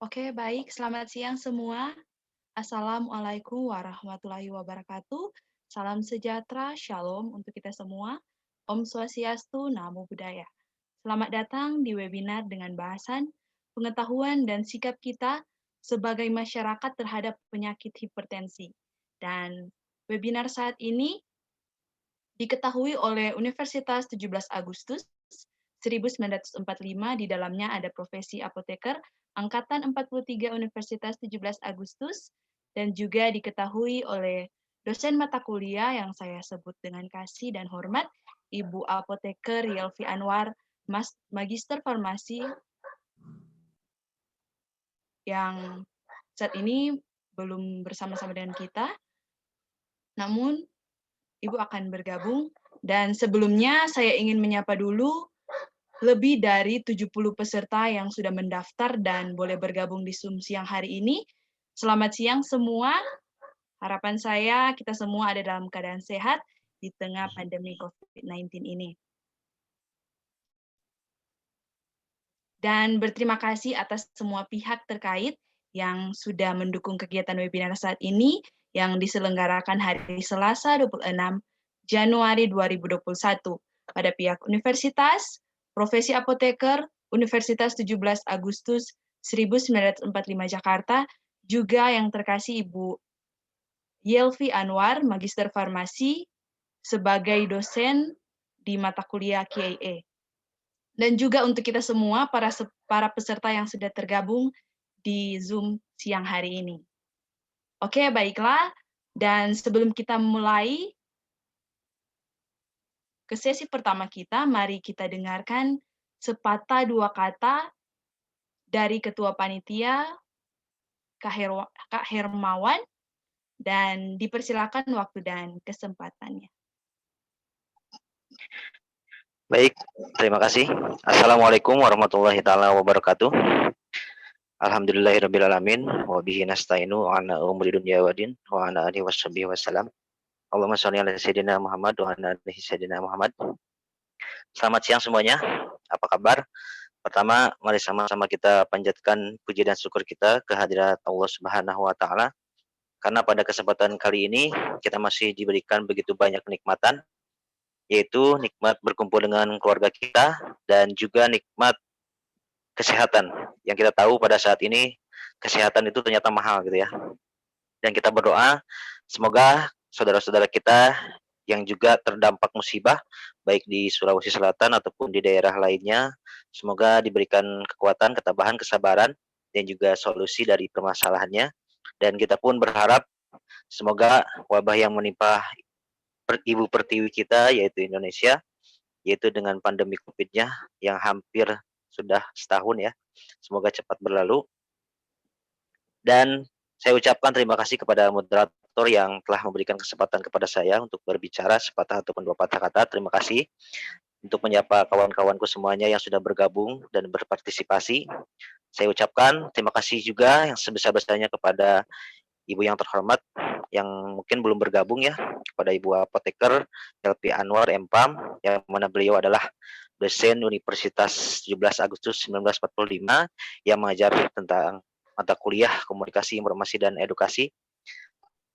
Oke, baik. Selamat siang semua. Assalamualaikum warahmatullahi wabarakatuh. Salam sejahtera, shalom untuk kita semua. Om Swastiastu, Namo Buddhaya. Selamat datang di webinar dengan bahasan pengetahuan dan sikap kita sebagai masyarakat terhadap penyakit hipertensi. Dan webinar saat ini diketahui oleh Universitas 17 Agustus 1945, di dalamnya ada profesi apoteker, Angkatan 43 Universitas 17 Agustus, dan juga diketahui oleh dosen mata kuliah yang saya sebut dengan kasih dan hormat, Ibu Apoteker Yelvi Anwar, Magister Farmasi, yang saat ini belum bersama-sama dengan kita, namun Ibu akan bergabung. Dan sebelumnya saya ingin menyapa dulu lebih dari 70 peserta yang sudah mendaftar dan boleh bergabung di Zoom siang hari ini. Selamat siang semua. Harapan saya kita semua ada dalam keadaan sehat di tengah pandemi COVID-19 ini. Dan berterima kasih atas semua pihak terkait yang sudah mendukung kegiatan webinar saat ini yang diselenggarakan hari Selasa 26 Januari 2021 pada pihak universitas, Profesi Apoteker, Universitas 17 Agustus 1945 Jakarta, juga yang terkasih Ibu Yelvi Anwar, Magister Farmasi, sebagai dosen di mata kuliah KIA. Dan juga untuk kita semua, para peserta yang sudah tergabung di Zoom siang hari ini. Oke, baiklah. Dan sebelum kita mulai ke sesi pertama kita, mari kita dengarkan sepatah dua kata dari Ketua Panitia, Kak Hermawan, dan dipersilakan waktu dan kesempatannya. Baik, terima kasih. Assalamualaikum warahmatullahi taala wabarakatuh. Alhamdulillahirrabbilalamin, wa bihi nasta'inu ala umuri dunya waddin, wa ala alihi washabihi wassalam. Allahumma sholli ala sayyidina Muhammad wa ala alihi sayyidina Muhammad. Selamat siang semuanya. Apa kabar? Pertama, mari sama-sama kita panjatkan puji dan syukur kita kehadirat Allah Subhanahu wa taala. Karena pada kesempatan kali ini kita masih diberikan begitu banyak kenikmatan, yaitu nikmat berkumpul dengan keluarga kita dan juga nikmat kesehatan. Yang kita tahu pada saat ini kesehatan itu ternyata mahal gitu ya. Dan kita berdoa semoga saudara-saudara kita yang juga terdampak musibah baik di Sulawesi Selatan ataupun di daerah lainnya, semoga diberikan kekuatan, ketabahan, kesabaran dan juga solusi dari permasalahannya. Dan kita pun berharap semoga wabah yang menimpa ibu pertiwi kita yaitu Indonesia, yaitu dengan pandemi COVID-nya yang hampir sudah setahun ya, semoga cepat berlalu. Dan saya ucapkan terima kasih kepada moderator yang telah memberikan kesempatan kepada saya untuk berbicara sepatah ataupun dua patah kata. Terima kasih untuk menyapa kawan-kawanku semuanya yang sudah bergabung dan berpartisipasi. Saya ucapkan terima kasih juga yang sebesar-besarnya kepada Ibu yang terhormat yang mungkin belum bergabung ya, kepada Ibu Apoteker Yelvi Anwar MPAM, yang mana beliau adalah dosen Universitas 17 Agustus 1945 yang mengajar tentang mata kuliah Komunikasi, Informasi, dan Edukasi,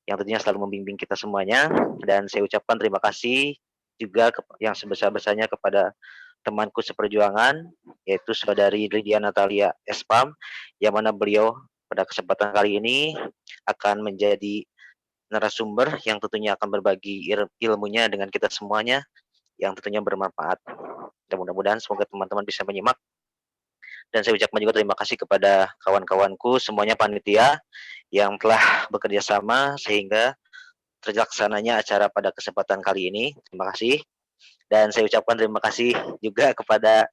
yang tentunya selalu membimbing kita semuanya. Dan saya ucapkan terima kasih juga yang sebesar-besarnya kepada temanku seperjuangan, yaitu saudari Lydia Natalia Espam, yang mana beliau pada kesempatan kali ini akan menjadi narasumber yang tentunya akan berbagi ilmunya dengan kita semuanya yang tentunya bermanfaat. Dan mudah-mudahan semoga teman-teman bisa menyimak. Dan saya ucapkan juga terima kasih kepada kawan-kawanku semuanya panitia yang telah bekerja sama sehingga terlaksananya acara pada kesempatan kali ini. Terima kasih. Dan saya ucapkan terima kasih juga kepada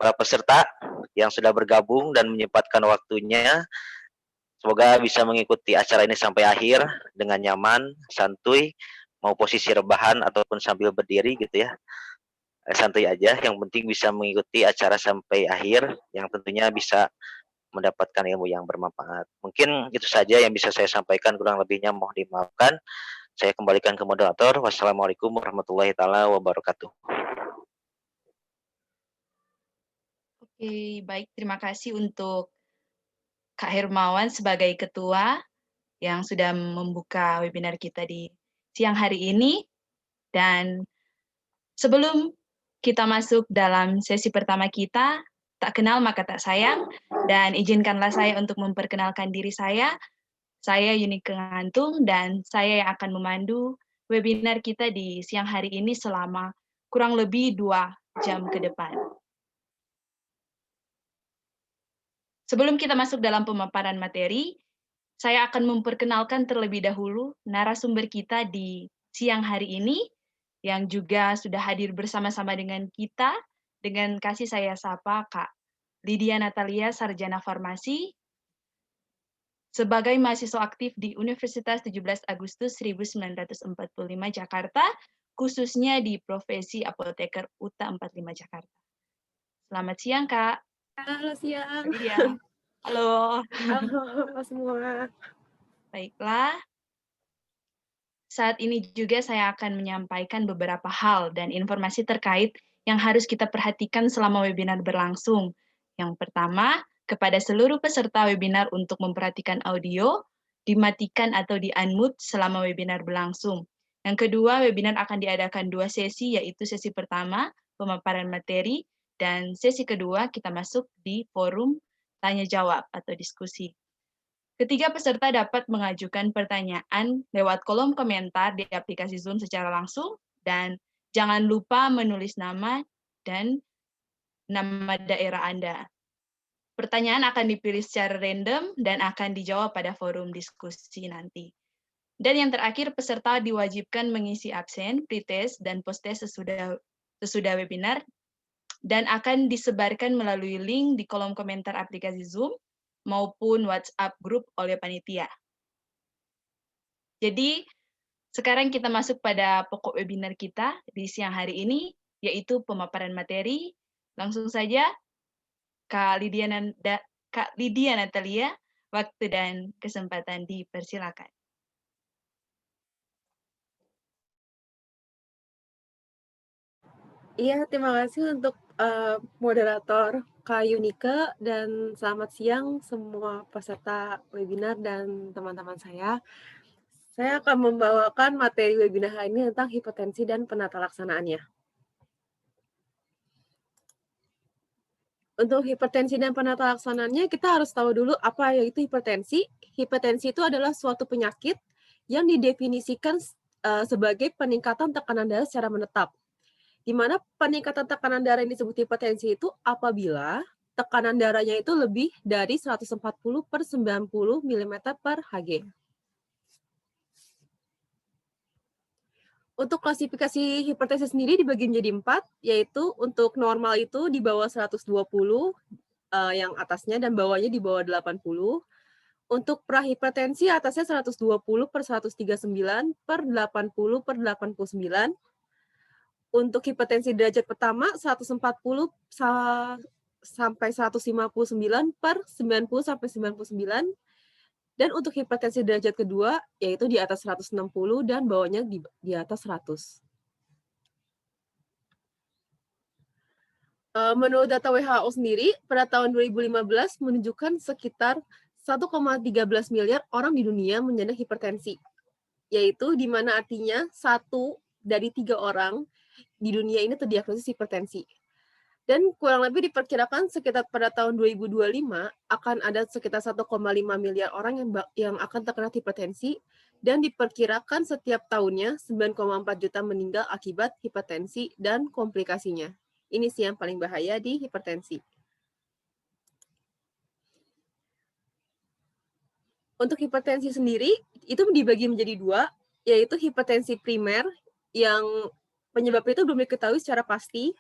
para peserta yang sudah bergabung dan menyempatkan waktunya. Semoga bisa mengikuti acara ini sampai akhir dengan nyaman, santuy, mau posisi rebahan ataupun sambil berdiri gitu ya. Santuy aja, yang penting bisa mengikuti acara sampai akhir, yang tentunya bisa mendapatkan ilmu yang bermanfaat. Mungkin itu saja yang bisa saya sampaikan, kurang lebihnya mohon dimaafkan. Saya kembalikan ke moderator. Wassalamualaikum warahmatullahi taala wabarakatuh. Oke, baik. Terima kasih untuk Kak Hermawan sebagai ketua yang sudah membuka webinar kita di siang hari ini. Dan sebelum kita masuk dalam sesi pertama kita, tak kenal maka tak sayang, dan izinkanlah saya untuk memperkenalkan diri saya. Saya Yunike Ngantung, dan saya yang akan memandu webinar kita di siang hari ini selama kurang lebih 2 jam ke depan. Sebelum kita masuk dalam pemaparan materi, saya akan memperkenalkan terlebih dahulu narasumber kita di siang hari ini, yang juga sudah hadir bersama-sama dengan kita, dengan kasih saya sapa Kak Lydia Natalia, Sarjana Farmasi, sebagai mahasiswa aktif di Universitas 17 Agustus 1945 Jakarta, khususnya di Profesi Apoteker UTA 45 Jakarta. Selamat siang, Kak. Halo, siang. Lydia. Halo. Halo semua. Baiklah. Saat ini juga saya akan menyampaikan beberapa hal dan informasi terkait yang harus kita perhatikan selama webinar berlangsung. Yang pertama, kepada seluruh peserta webinar untuk memperhatikan audio, dimatikan atau di-unmute selama webinar berlangsung. Yang kedua, webinar akan diadakan 2 sesi, yaitu sesi pertama, pemaparan materi, dan sesi kedua, kita masuk di forum tanya-jawab atau diskusi. Ketiga peserta dapat mengajukan pertanyaan lewat kolom komentar di aplikasi Zoom secara langsung, dan jangan lupa menulis nama dan nama daerah Anda. Pertanyaan akan dipilih secara random dan akan dijawab pada forum diskusi nanti. Dan yang terakhir, peserta diwajibkan mengisi absen, pretest, dan posttest sesudah webinar, dan akan disebarkan melalui link di kolom komentar aplikasi Zoom maupun WhatsApp grup oleh panitia. Jadi, sekarang kita masuk pada pokok webinar kita di siang hari ini, yaitu pemaparan materi. Langsung saja, Kak Lydia Natalia, waktu dan kesempatan dipersilakan. Iya, terima kasih untuk moderator Kak Yunike, dan selamat siang semua peserta webinar dan teman-teman saya. Saya akan membawakan materi webinar hari ini tentang hipertensi dan penata laksanaannya. Untuk hipertensi dan penata laksanaannya, kita harus tahu dulu apa yaitu hipertensi. Hipertensi itu adalah suatu penyakit yang didefinisikan sebagai peningkatan tekanan darah secara menetap. Di mana peningkatan tekanan darah yang disebut hipertensi itu apabila tekanan darahnya itu lebih dari 140/90 mm per Hg. Untuk klasifikasi hipertensi sendiri dibagi menjadi 4, yaitu untuk normal itu di bawah 120, yang atasnya, dan bawahnya di bawah 80. Untuk prahipertensi atasnya 120/139/80/89. Untuk hipertensi derajat pertama 140 sampai 159/90-99, dan untuk hipertensi derajat kedua yaitu di atas 160 dan bawahnya di atas 100. Menurut data WHO sendiri, pada tahun 2015 menunjukkan sekitar 1,13 miliar orang di dunia menyandang hipertensi, yaitu di mana artinya 1 dari 3 orang di dunia ini terdiagnosis hipertensi. Dan kurang lebih diperkirakan sekitar pada tahun 2025 akan ada sekitar 1,5 miliar orang yang akan terkena hipertensi, Dan diperkirakan setiap tahunnya 9,4 juta meninggal akibat hipertensi dan komplikasinya. Ini sih yang paling bahaya di hipertensi. Untuk hipertensi sendiri, itu dibagi menjadi dua, yaitu hipertensi primer, yang penyebab itu belum diketahui secara pasti.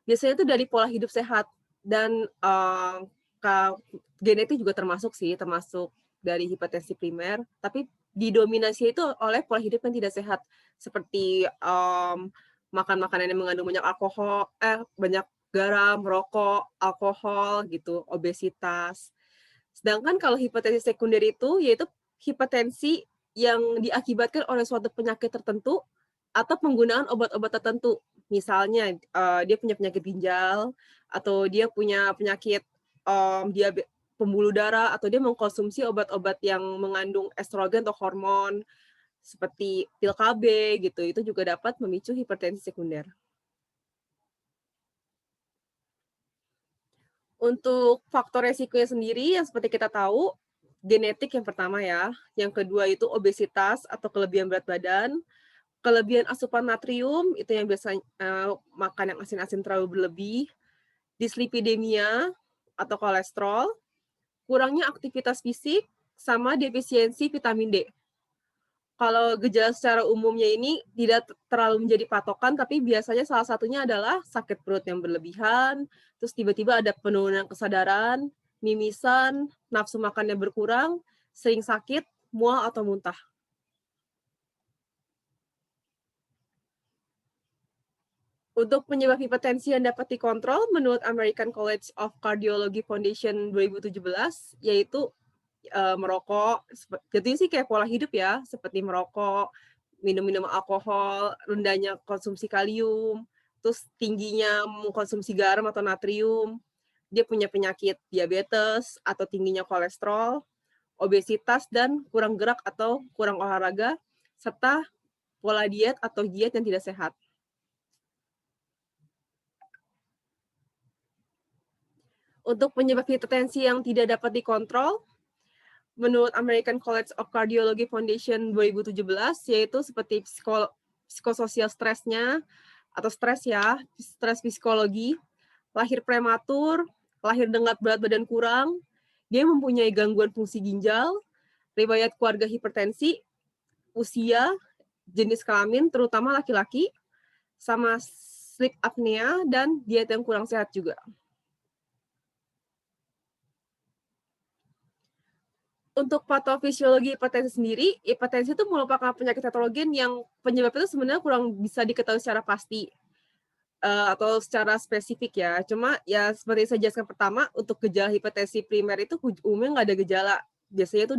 Biasanya itu dari pola hidup sehat, dan genetik juga termasuk dari hipertensi primer, tapi didominasi itu oleh pola hidup yang tidak sehat, seperti makan makanan yang mengandung banyak alkohol, banyak garam, rokok, alkohol gitu, obesitas. Sedangkan kalau hipertensi sekunder itu yaitu hipertensi yang diakibatkan oleh suatu penyakit tertentu atau penggunaan obat-obat tertentu. Misalnya dia punya penyakit ginjal atau dia punya penyakit diabetes, pembuluh darah, atau dia mengkonsumsi obat-obat yang mengandung estrogen atau hormon seperti pil KB gitu. Itu juga dapat memicu hipertensi sekunder. Untuk faktor resikonya sendiri yang seperti kita tahu, genetik yang pertama ya. Yang kedua itu obesitas atau kelebihan berat badan. Kelebihan asupan natrium, itu yang biasanya makan yang asin-asin terlalu berlebih. Dislipidemia atau kolesterol. Kurangnya aktivitas fisik, sama defisiensi vitamin D. Kalau gejala secara umumnya ini tidak terlalu menjadi patokan, tapi biasanya salah satunya adalah sakit perut yang berlebihan, terus tiba-tiba ada penurunan kesadaran, mimisan, nafsu makannya berkurang, sering sakit, mual atau muntah. Untuk penyebab hipertensi yang dapat dikontrol, menurut American College of Cardiology Foundation 2017, yaitu merokok, jadinya sih kayak pola hidup ya, seperti merokok, minum-minum alkohol, rendahnya konsumsi kalium, terus tingginya mengkonsumsi garam atau natrium, dia punya penyakit diabetes atau tingginya kolesterol, obesitas, dan kurang gerak atau kurang olahraga, serta pola diet atau diet yang tidak sehat. Untuk penyebab hipertensi yang tidak dapat dikontrol, menurut American College of Cardiology Foundation 2017, yaitu seperti psikososial stresnya, atau stres ya, stres psikologi, lahir prematur, lahir dengan berat badan kurang, dia mempunyai gangguan fungsi ginjal, riwayat keluarga hipertensi, usia, jenis kelamin, terutama laki-laki, sama sleep apnea, dan diet yang kurang sehat juga. Untuk patofisiologi hipertensi sendiri, hipertensi itu merupakan penyakit heterogen yang penyebab itu sebenarnya kurang bisa diketahui secara pasti atau secara spesifik ya. Cuma ya seperti saya jelaskan pertama, untuk gejala hipertensi primer itu umumnya nggak ada gejala. Biasanya itu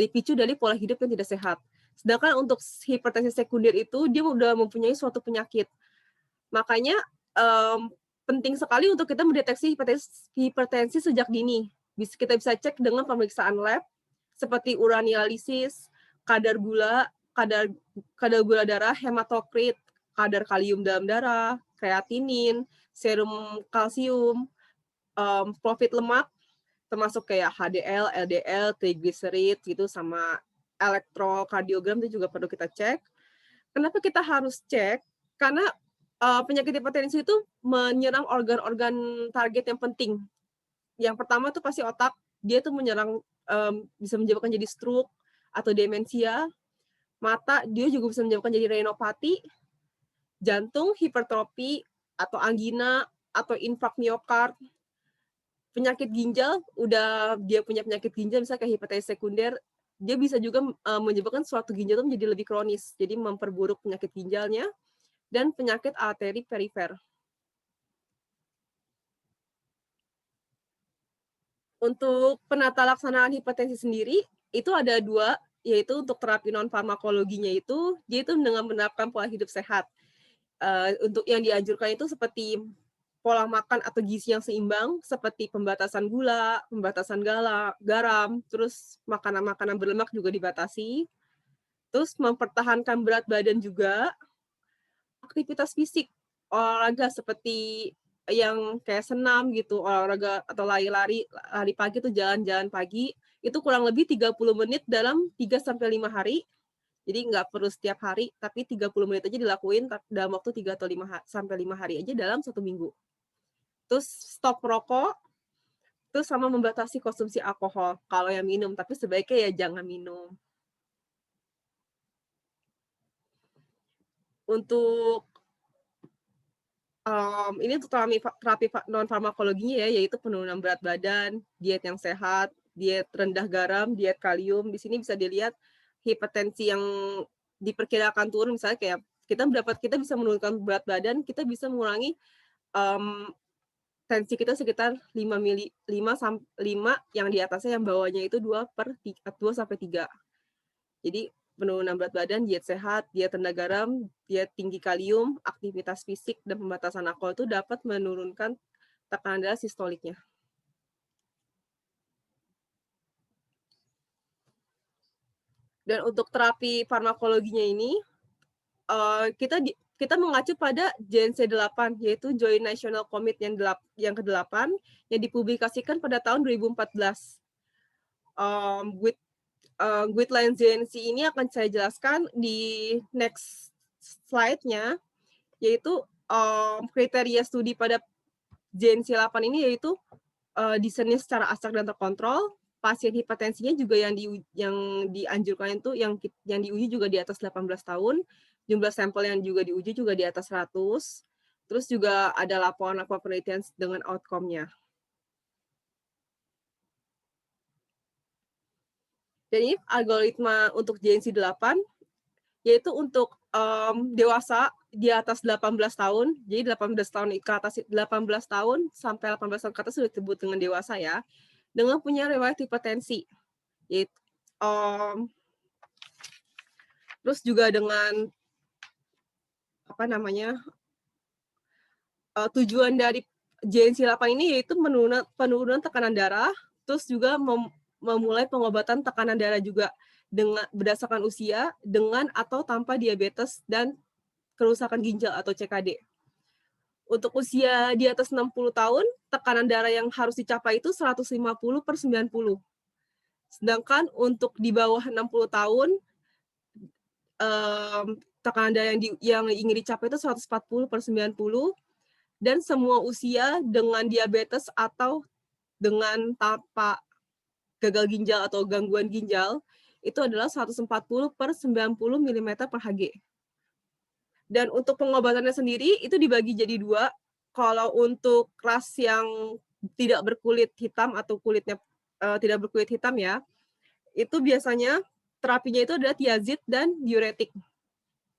dipicu dari pola hidup yang tidak sehat. Sedangkan untuk hipertensi sekunder itu dia udah mempunyai suatu penyakit. Makanya penting sekali untuk kita mendeteksi hipertensi sejak dini. Kita bisa cek dengan pemeriksaan lab seperti uranialisis, kadar gula darah, hematokrit, kadar kalium dalam darah, kreatinin, serum kalsium, profil lemak, termasuk kayak HDL, LDL, triglycerid gitu, sama elektrokardiogram itu juga perlu kita cek. Kenapa kita harus cek? Karena penyakit hipertensi itu menyerang organ-organ target yang penting. Yang pertama tuh pasti otak, dia tuh menyerang, bisa menyebabkan jadi stroke atau demensia. Mata, dia juga bisa menyebabkan jadi retinopati, jantung, hipertrofi, atau angina, atau infark miokard. Penyakit ginjal, udah dia punya penyakit ginjal, misalnya kayak hipertensi sekunder, dia bisa juga menyebabkan suatu ginjal itu menjadi lebih kronis, jadi memperburuk penyakit ginjalnya, dan penyakit arteri perifer. Untuk penata laksanaan hipertensi sendiri, itu ada dua, yaitu untuk terapi non-farmakologinya itu, dia itu dengan menerapkan pola hidup sehat. Untuk yang dianjurkan itu seperti pola makan atau gizi yang seimbang, seperti pembatasan gula, pembatasan garam, terus makanan-makanan berlemak juga dibatasi, terus mempertahankan berat badan juga, aktivitas fisik, olahraga seperti yang kayak senam gitu, olahraga atau lari pagi tuh jalan-jalan pagi, itu kurang lebih 30 menit dalam 3-5 hari. Jadi nggak perlu setiap hari, tapi 30 menit aja dilakuin dalam waktu 3 atau 5 hari aja dalam 1 minggu. Terus stop merokok, terus sama membatasi konsumsi alkohol kalau yang minum, tapi sebaiknya ya jangan minum. Untuk ini untuk terapi non farmakologinya ya, yaitu penurunan berat badan, diet yang sehat, diet rendah garam, diet kalium. Di sini bisa dilihat hipertensi yang diperkirakan turun, misalnya kayak kita bisa menurunkan berat badan, kita bisa mengurangi tensi kita sekitar 5 yang di atasnya, yang bawahnya itu 2/3. Jadi penurunan berat badan, diet sehat, diet rendah garam, diet tinggi kalium, aktivitas fisik, dan pembatasan alkohol itu dapat menurunkan tekanan darah sistoliknya. Dan untuk terapi farmakologinya ini, kita mengacu pada JNC8, yaitu Joint National Committee yang ke-8, yang dipublikasikan pada tahun 2014. Guidelines JNC ini akan saya jelaskan di next slide-nya, yaitu kriteria studi pada JNC 8 ini yaitu desainnya secara acak dan terkontrol, pasien hipertensinya juga yang dianjurkan itu yang diuji juga di atas 18 tahun, jumlah sampel yang juga diuji juga di atas 100, terus juga ada laporan penelitian dengan outcome-nya. Dan ini algoritma untuk JNC 8, yaitu untuk dewasa di atas 18 tahun, jadi 18 tahun ke atas, 18 tahun sampai 18 tahun ke atas sudah disebut dengan dewasa ya, dengan punya riwayat hipertensi. Yaitu, terus juga dengan tujuan dari JNC 8 ini yaitu penurunan tekanan darah, terus juga memulai pengobatan tekanan darah juga dengan berdasarkan usia, dengan atau tanpa diabetes dan kerusakan ginjal atau CKD. Untuk usia di atas 60 tahun, tekanan darah yang harus dicapai itu 150/90. Sedangkan untuk di bawah 60 tahun, tekanan darah yang ingin dicapai itu 140/90, dan semua usia dengan diabetes atau dengan tanpa gagal ginjal atau gangguan ginjal itu adalah 140/90 mm/Hg. Dan untuk pengobatannya sendiri itu dibagi jadi 2. Kalau untuk ras yang tidak berkulit hitam atau kulitnya tidak berkulit hitam ya, itu biasanya terapinya itu adalah tiazid dan diuretik.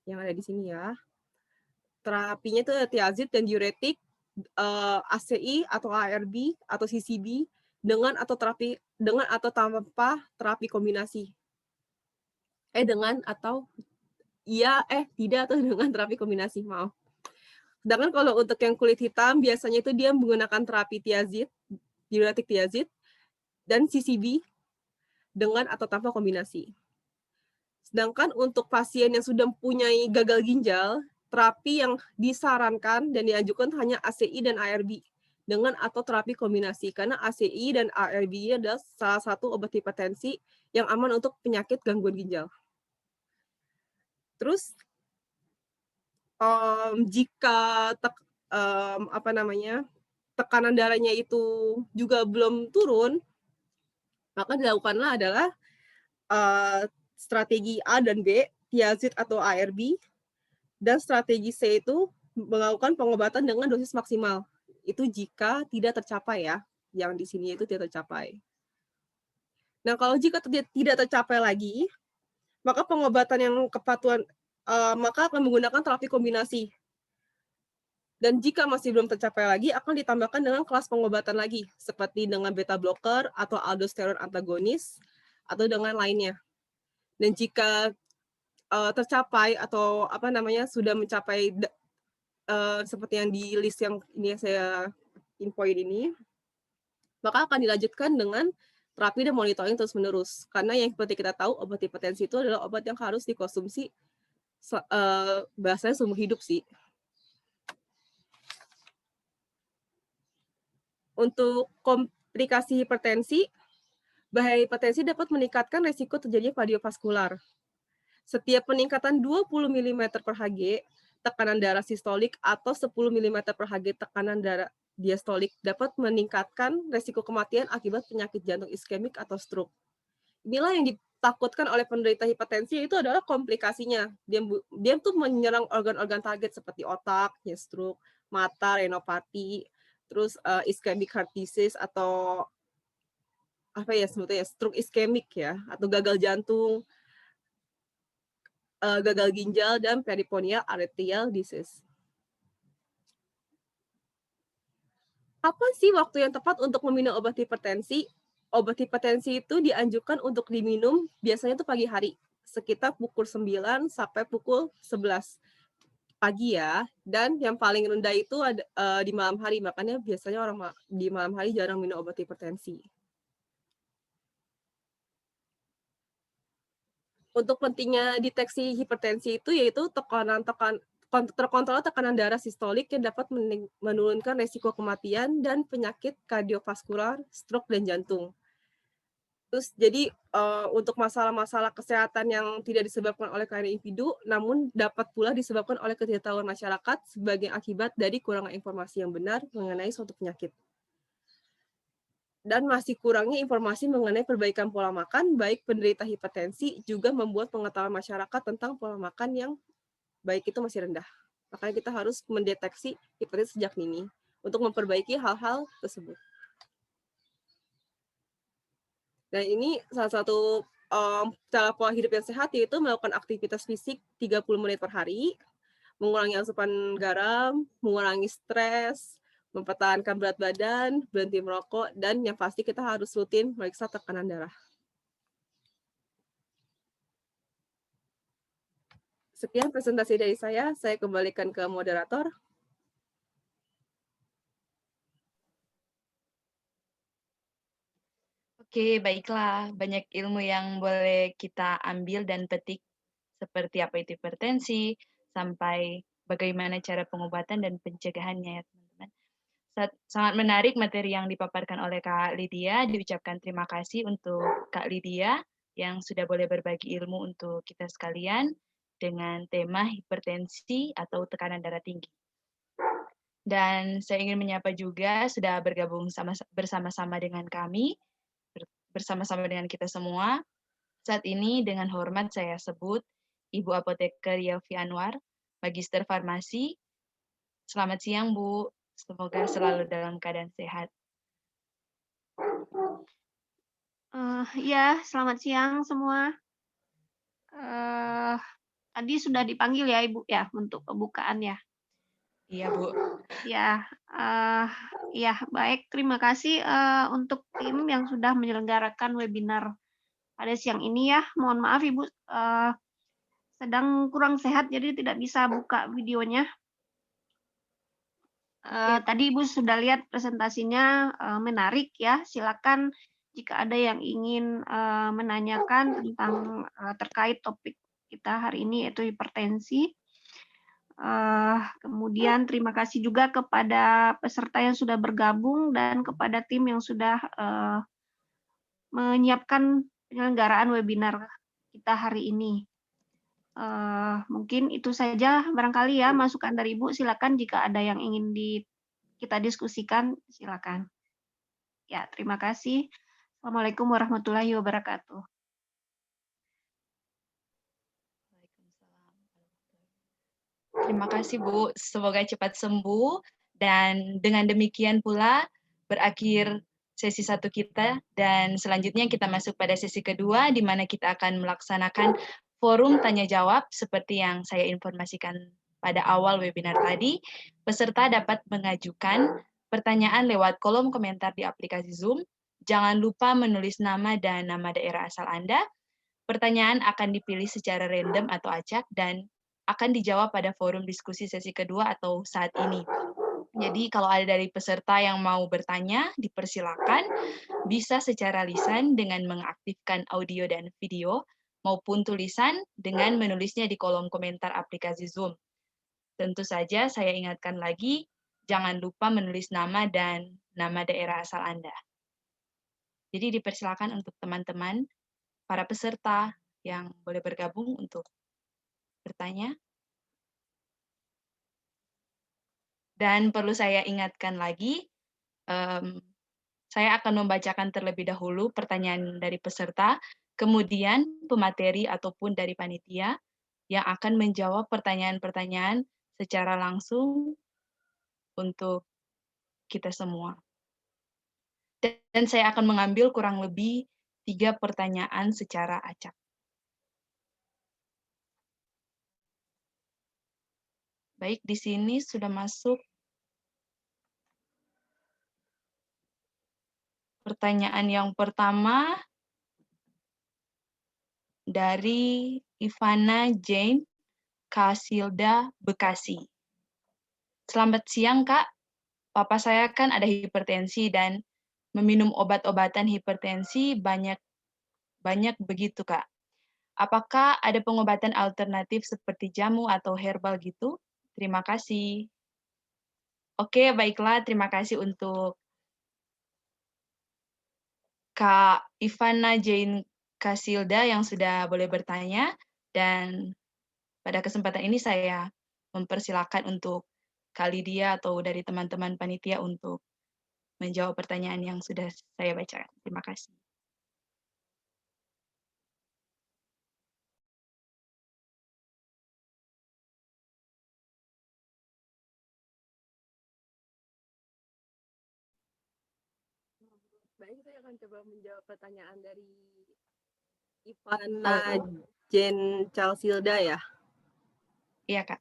Yang ada di sini ya. Terapinya itu adalah tiazid dan diuretik, ACI atau ARB atau CCB dengan atau tanpa terapi kombinasi. Tidak atau dengan terapi kombinasi, maaf. Sedangkan kalau untuk yang kulit hitam, biasanya itu dia menggunakan terapi tiazid, diuretik tiazid, dan CCB dengan atau tanpa kombinasi. Sedangkan untuk pasien yang sudah mempunyai gagal ginjal, terapi yang disarankan dan dianjurkan hanya ACI dan ARB dengan atau terapi kombinasi, karena ACI dan ARB ini adalah salah satu obat hipertensi yang aman untuk penyakit gangguan ginjal. Terus jika tekanan darahnya itu juga belum turun, maka dilakukanlah adalah strategi A dan B, tiazid atau ARB, dan strategi C itu melakukan pengobatan dengan dosis maksimal. Itu jika tidak tercapai ya, yang di sini itu tidak tercapai. Nah, kalau jika tidak tercapai lagi, maka pengobatan yang kepatuhan maka akan menggunakan terapi kombinasi. Dan jika masih belum tercapai lagi, akan ditambahkan dengan kelas pengobatan lagi, seperti dengan beta blocker atau aldosteron antagonis, atau dengan lainnya. Dan jika tercapai atau sudah mencapai seperti yang di list yang ini saya infoin ini, maka akan dilanjutkan dengan terapi dan monitoring terus-menerus. Karena yang seperti kita tahu, obat hipertensi itu adalah obat yang harus dikonsumsi bahasanya seumur hidup sih. Untuk komplikasi hipertensi, Bahaya hipertensi dapat meningkatkan resiko terjadinya kardiovaskular. Setiap peningkatan 20 mm per Hg tekanan darah sistolik atau 10 mm per Hg tekanan darah diastolik dapat meningkatkan resiko kematian akibat penyakit jantung iskemik atau stroke. Inilah yang ditakutkan oleh penderita hipertensi, itu adalah komplikasinya. Dia tuh menyerang organ-organ target seperti otak, ya stroke, mata, renopati, terus ischemic heart disease atau apa ya sebetulnya stroke iskemik ya, atau gagal jantung, gagal ginjal, dan peritoneal arterial disease. Apa sih waktu yang tepat untuk meminum obat hipertensi? Obat hipertensi itu dianjurkan untuk diminum biasanya itu pagi hari, sekitar pukul 9 sampai pukul 11 pagi ya. Dan yang paling rendah itu ada di malam hari, makanya biasanya orang di malam hari jarang minum obat hipertensi. Untuk pentingnya deteksi hipertensi itu yaitu terkontrol tekanan darah sistolik yang dapat menurunkan resiko kematian dan penyakit kardiovaskular, stroke, dan jantung. Terus jadi untuk masalah-masalah kesehatan yang tidak disebabkan oleh karena individu, namun dapat pula disebabkan oleh ketidaktahuan masyarakat sebagai akibat dari kurangnya informasi yang benar mengenai suatu penyakit. Dan masih kurangnya informasi mengenai perbaikan pola makan, baik penderita hipertensi juga membuat pengetahuan masyarakat tentang pola makan yang baik itu masih rendah. Makanya kita harus mendeteksi hipertensi sejak dini untuk memperbaiki hal-hal tersebut. Dan ini salah satu cara pola hidup yang sehat yaitu melakukan aktivitas fisik 30 menit per hari, mengurangi asupan garam, mengurangi stres, mempertahankan berat badan, berhenti merokok, dan yang pasti kita harus rutin meriksa tekanan darah. Sekian presentasi dari saya kembalikan ke moderator. Oke, baiklah. Banyak ilmu yang boleh kita ambil dan petik, seperti apa itu hipertensi, sampai bagaimana cara pengobatan dan pencegahannya ya teman-teman. Sangat menarik materi yang dipaparkan oleh Kak Lydia. Diucapkan terima kasih untuk Kak Lydia yang sudah boleh berbagi ilmu untuk kita sekalian dengan tema hipertensi atau tekanan darah tinggi. Dan saya ingin menyapa juga sudah bergabung bersama-sama dengan kami, bersama-sama dengan kita semua. Saat ini dengan hormat saya sebut Ibu Apoteker Yelvi Anwar, Magister Farmasi. Selamat siang, Bu. Semoga selalu dalam keadaan sehat. Ya, selamat siang semua. Tadi sudah dipanggil ya, Ibu, ya, untuk pembukaan ya. Iya, Bu. Ya, baik. Terima kasih untuk tim yang sudah menyelenggarakan webinar pada siang ini ya. Mohon maaf, Ibu, sedang kurang sehat, jadi tidak bisa buka videonya. Tadi Ibu sudah lihat presentasinya menarik ya. Silakan jika ada yang ingin menanyakan tentang terkait topik kita hari ini yaitu hipertensi. Kemudian terima kasih juga kepada peserta yang sudah bergabung dan kepada tim yang sudah menyiapkan penyelenggaraan webinar kita hari ini. Mungkin itu saja barangkali ya masukan dari Ibu. Silakan jika ada yang ingin kita diskusikan, silakan. Ya, terima kasih. Assalamualaikum warahmatullahi wabarakatuh. Terima kasih, Bu. Semoga cepat sembuh. Dan dengan demikian pula berakhir sesi 1 kita. Dan selanjutnya kita masuk pada sesi kedua, di mana kita akan melaksanakan forum tanya-jawab seperti yang saya informasikan pada awal webinar tadi. Peserta dapat mengajukan pertanyaan lewat kolom komentar di aplikasi Zoom. Jangan lupa menulis nama dan nama daerah asal Anda. Pertanyaan akan dipilih secara random atau acak dan akan dijawab pada forum diskusi sesi kedua atau saat ini. Jadi kalau ada dari peserta yang mau bertanya, dipersilakan bisa secara lisan dengan mengaktifkan audio dan video, maupun tulisan dengan menulisnya di kolom komentar aplikasi Zoom. Tentu saja saya ingatkan lagi, jangan lupa menulis nama dan nama daerah asal Anda. Jadi dipersilakan untuk teman-teman, para peserta yang boleh bergabung untuk bertanya. Dan perlu saya ingatkan lagi, saya akan membacakan terlebih dahulu pertanyaan dari peserta, kemudian pemateri ataupun dari panitia yang akan menjawab pertanyaan-pertanyaan secara langsung untuk kita semua. Dan saya akan mengambil kurang lebih 3 pertanyaan secara acak. Baik, di sini sudah masuk pertanyaan yang pertama dari Ivana Jane Kasilda, Bekasi. Selamat siang, Kak. Papa saya kan ada hipertensi dan meminum obat-obatan hipertensi banyak begitu, Kak. Apakah ada pengobatan alternatif seperti jamu atau herbal gitu? Terima kasih. Oke, baiklah. Terima kasih untuk Kak Ivana Jane Kasilda yang sudah boleh bertanya. Dan pada kesempatan ini saya mempersilahkan untuk Kak Lydia atau dari teman-teman panitia untuk menjawab pertanyaan yang sudah saya bacakan. Terima kasih. Baik, saya akan coba menjawab pertanyaan dari Ivana Jen Calsilda ya. Iya, Kak.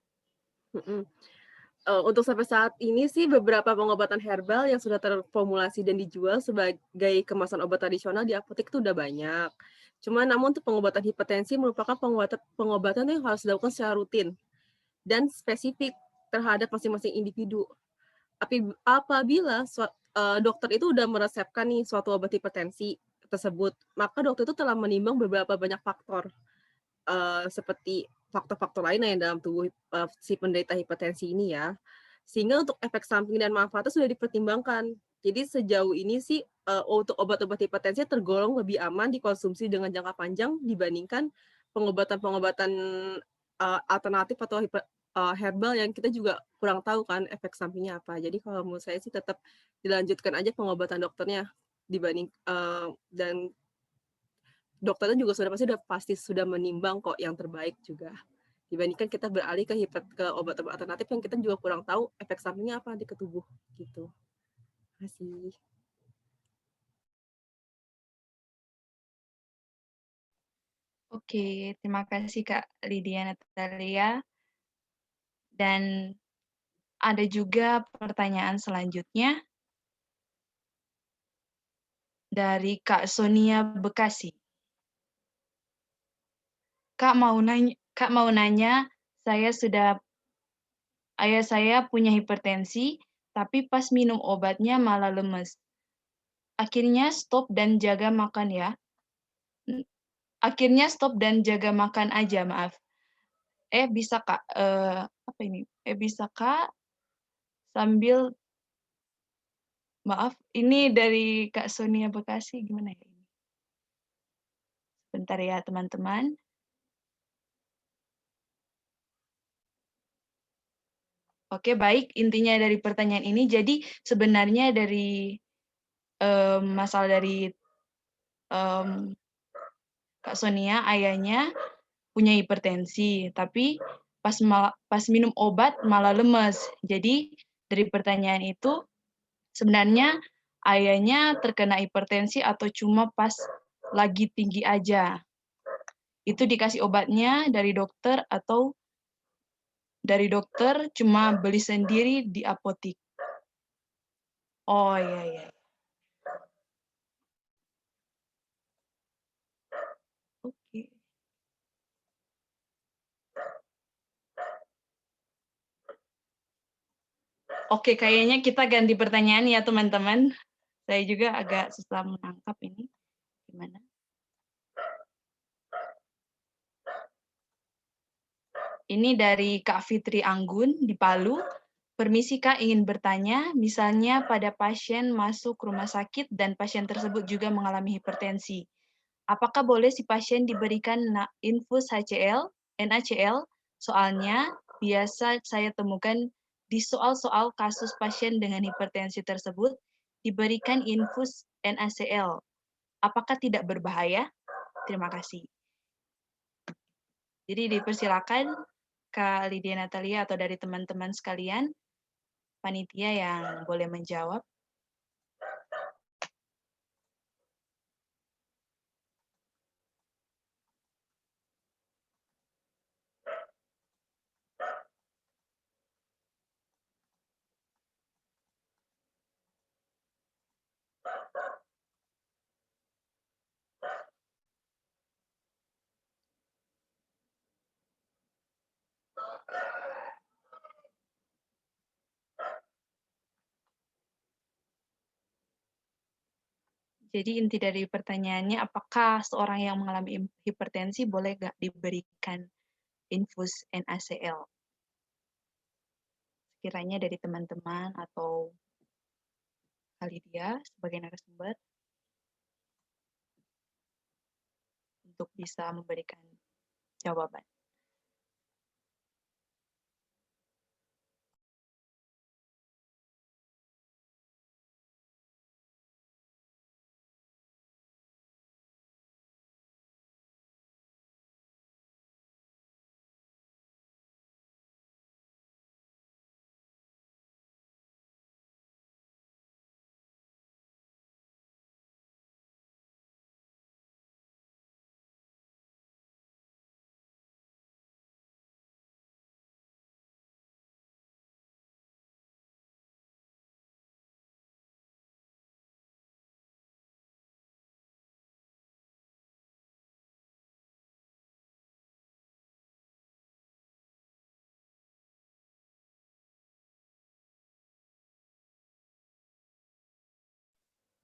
Untuk sampai saat ini sih beberapa pengobatan herbal yang sudah terformulasi dan dijual sebagai kemasan obat tradisional di apotek itu udah banyak. Cuman namun untuk pengobatan hipertensi merupakan pengobatan yang harus dilakukan secara rutin dan spesifik terhadap masing-masing individu. Apabila dokter itu udah meresepkan nih suatu obat hipertensi tersebut, maka dokter itu telah menimbang beberapa banyak faktor seperti faktor-faktor lain yang dalam tubuh si penderita hipertensi ini ya. Sehingga untuk efek samping dan manfaatnya sudah dipertimbangkan. Jadi sejauh ini sih untuk obat-obat hipertensi tergolong lebih aman dikonsumsi dengan jangka panjang dibandingkan pengobatan-pengobatan alternatif atau herbal yang kita juga kurang tahu kan efek sampingnya apa. Jadi kalau menurut saya sih tetap dilanjutkan aja pengobatan dokternya dibanding dan dokternya juga pasti sudah menimbang kok yang terbaik juga. Dibandingkan kita beralih ke obat-obat alternatif yang kita juga kurang tahu efek sampingnya apa nanti ke tubuh gitu. Terima kasih. Oke, terima kasih Kak Lydia Natalia. Dan ada juga pertanyaan selanjutnya dari Kak Sonia Bekasi. Kak mau nanya, ayah saya punya hipertensi, tapi pas minum obatnya malah lemes. Akhirnya stop dan jaga makan ya. Akhirnya stop dan jaga makan aja, maaf. Bisa Kak, apa ini? Bisa Kak sambil, maaf, ini dari Kak Sonia Bekasi, gimana ya ini? Bentar ya teman-teman. Oke, baik. Intinya dari pertanyaan ini, jadi sebenarnya dari masalah dari Kak Sonia, ayahnya punya hipertensi, tapi pas minum obat malah lemes. Jadi dari pertanyaan itu, sebenarnya ayahnya terkena hipertensi atau cuma pas lagi tinggi aja. Itu dikasih obatnya dari dokter atau dari dokter cuma beli sendiri di apotik. Oh iya. Oke. Oke, kayaknya kita ganti pertanyaan ya teman-teman. Saya juga agak susah menangkap ini. Gimana? Ini dari Kak Fitri Anggun di Palu. Permisi Kak, ingin bertanya, misalnya pada pasien masuk rumah sakit dan pasien tersebut juga mengalami hipertensi. Apakah boleh si pasien diberikan infus HCl, NaCl? Soalnya biasa saya temukan di soal-soal kasus pasien dengan hipertensi tersebut diberikan infus NaCl. Apakah tidak berbahaya? Terima kasih. Jadi dipersilakan Kak Lydia Natalia atau dari teman-teman sekalian, panitia yang boleh menjawab. Jadi inti dari pertanyaannya, apakah seorang yang mengalami hipertensi boleh nggak diberikan infus NaCl? Sekiranya dari teman-teman atau Kak Lydia sebagai narasumber untuk bisa memberikan jawaban.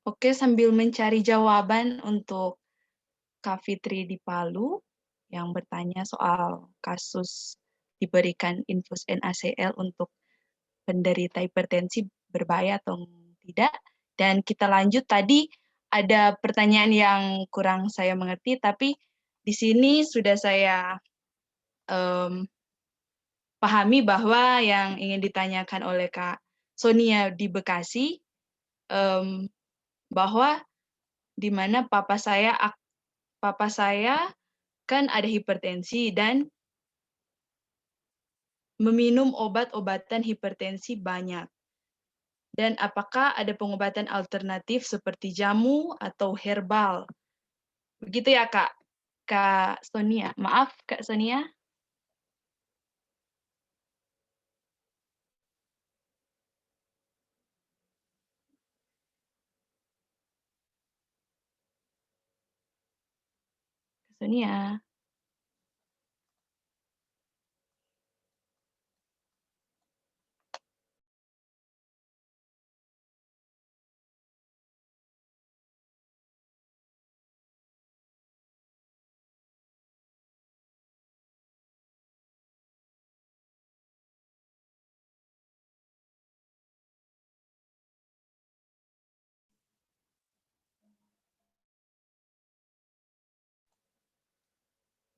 Oke, sambil mencari jawaban untuk Kak Fitri di Palu yang bertanya soal kasus diberikan infus NaCl untuk penderita hipertensi berbahaya atau tidak. Dan kita lanjut, tadi ada pertanyaan yang kurang saya mengerti, tapi di sini sudah saya pahami bahwa yang ingin ditanyakan oleh Kak Sonia di Bekasi, bahwa di mana papa saya kan ada hipertensi dan meminum obat-obatan hipertensi banyak. Dan apakah ada pengobatan alternatif seperti jamu atau herbal? Begitu ya, Kak Sonia. Maaf, Kak Sonia. Kak Sonia.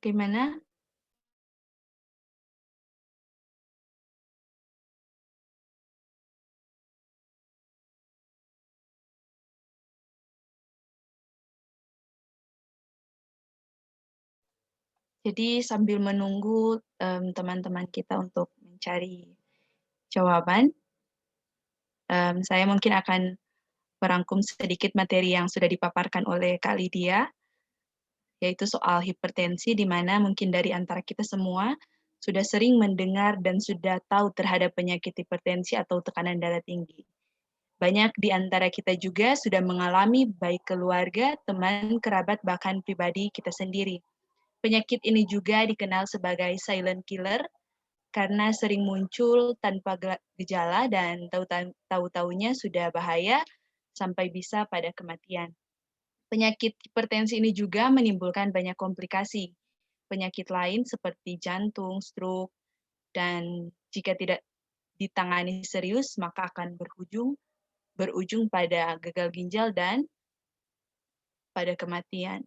Gimana? Jadi sambil menunggu teman-teman kita untuk mencari jawaban, saya mungkin akan merangkum sedikit materi yang sudah dipaparkan oleh Kak Lydia, yaitu soal hipertensi, di mana mungkin dari antara kita semua sudah sering mendengar dan sudah tahu terhadap penyakit hipertensi atau tekanan darah tinggi. Banyak di antara kita juga sudah mengalami baik keluarga, teman, kerabat, bahkan pribadi kita sendiri. Penyakit ini juga dikenal sebagai silent killer karena sering muncul tanpa gejala dan tahu-tahunya sudah bahaya sampai bisa pada kematian. Penyakit hipertensi ini juga menimbulkan banyak komplikasi. Penyakit lain seperti jantung, stroke, dan jika tidak ditangani serius, maka akan berujung pada gagal ginjal dan pada kematian.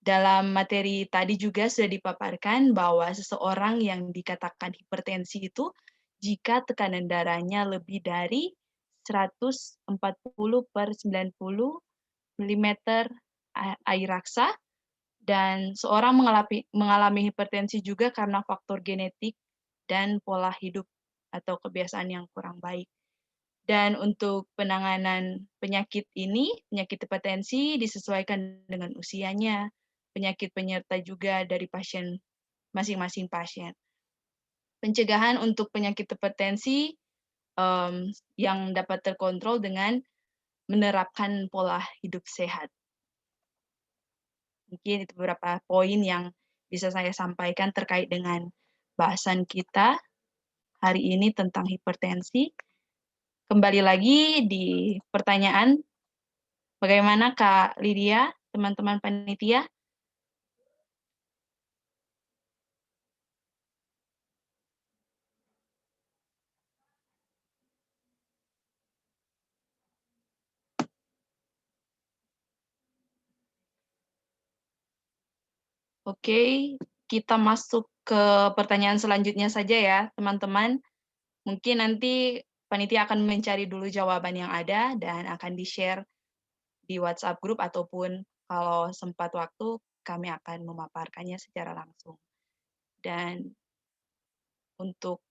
Dalam materi tadi juga sudah dipaparkan bahwa seseorang yang dikatakan hipertensi itu jika tekanan darahnya lebih dari 140/90 mm air raksa, dan seorang mengalami hipertensi juga karena faktor genetik dan pola hidup atau kebiasaan yang kurang baik. Dan untuk penanganan penyakit ini, penyakit hipertensi disesuaikan dengan usianya, penyakit penyerta juga dari pasien masing-masing pasien. Pencegahan untuk penyakit hipertensi yang dapat terkontrol dengan menerapkan pola hidup sehat. Mungkin itu beberapa poin yang bisa saya sampaikan terkait dengan bahasan kita hari ini tentang hipertensi. Kembali lagi di pertanyaan, bagaimana Kak Lydia, teman-teman panitia? Oke, kita masuk ke pertanyaan selanjutnya saja ya, teman-teman. Mungkin nanti panitia akan mencari dulu jawaban yang ada dan akan di-share di WhatsApp group ataupun kalau sempat waktu kami akan memaparkannya secara langsung. Dan untuk